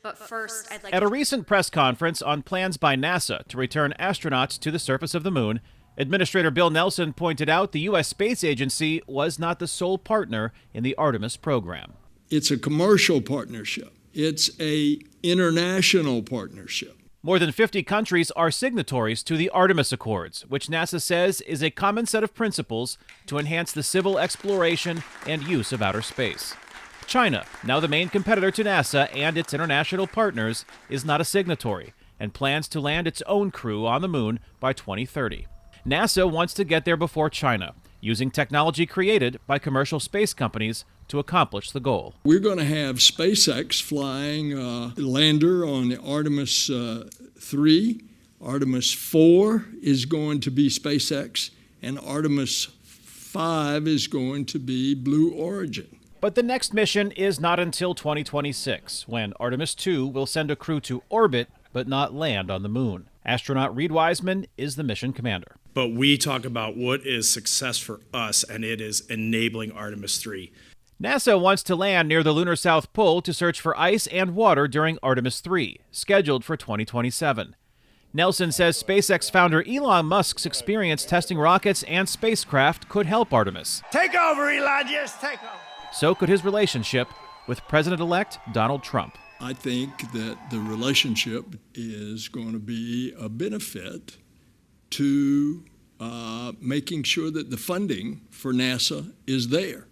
But first, I'd like At a recent press conference on plans by NASA to return astronauts to the surface of the moon, Administrator Bill Nelson pointed out the U.S. Space Agency was not the sole partner in the Artemis program. It's a commercial partnership. It's an international partnership. More than 50 countries are signatories to the Artemis Accords, which NASA says is a common set of principles to enhance the civil exploration and use of outer space. China, now the main competitor to NASA and its international partners, is not a signatory and plans to land its own crew on the moon by 2030. NASA wants to get there before China, using technology created by commercial space companies to accomplish the goal. We're going to have SpaceX flying the lander on the Artemis 3. Artemis 4 is going to be SpaceX, and Artemis 5 is going to be Blue Origin. But the next mission is not until 2026, when Artemis 2 will send a crew to orbit but not land on the moon. Astronaut Reed Wiseman is the mission commander. But we talk about what is success for us, and it is enabling Artemis 3. NASA wants to land near the lunar South Pole to search for ice and water during Artemis 3, scheduled for 2027. Nelson says SpaceX founder Elon Musk's experience testing rockets and spacecraft could help Artemis. Take over, Elon, just take over. So could his relationship with President-elect Donald Trump. I think that the relationship is going to be a benefit to making sure that the funding for NASA is there.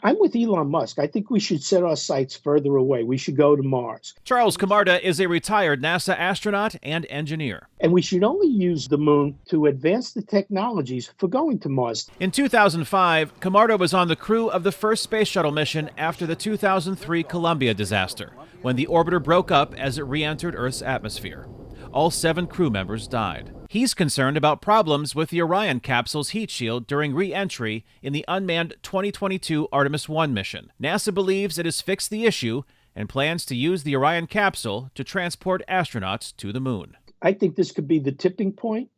I'm with Elon Musk. I think we should set our sights further away. We should go to Mars. Charles Camarda is a retired NASA astronaut and engineer. And we should only use the moon to advance the technologies for going to Mars. In 2005, Camarda was on the crew of the first space shuttle mission after the 2003 Columbia disaster, when the orbiter broke up as it re-entered Earth's atmosphere. All 7 crew members died. He's concerned about problems with the Orion capsule's heat shield during re-entry in the unmanned 2022 Artemis 1 mission. NASA believes it has fixed the issue and plans to use the Orion capsule to transport astronauts to the moon. I think this could be the tipping point,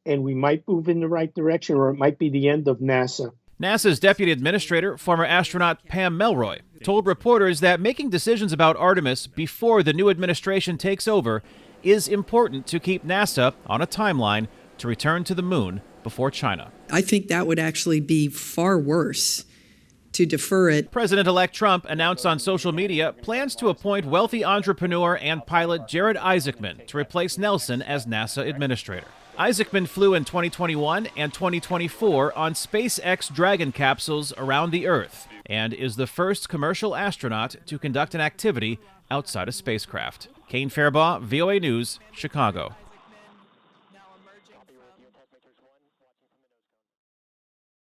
and we might move in the right direction, or it might be the end of NASA. NASA's deputy administrator, former astronaut Pam Melroy, told reporters that making decisions about Artemis before the new administration takes over is important to keep NASA on a timeline to return to the moon before China. I think that would actually be far worse to defer it. President-elect Trump announced on social media plans to appoint wealthy entrepreneur and pilot Jared Isaacman to replace Nelson as NASA administrator. Isaacman flew in 2021 and 2024 on SpaceX Dragon capsules around the Earth and is the first commercial astronaut to conduct an activity outside a spacecraft. Kane, Farabaugh, VOA News, Chicago.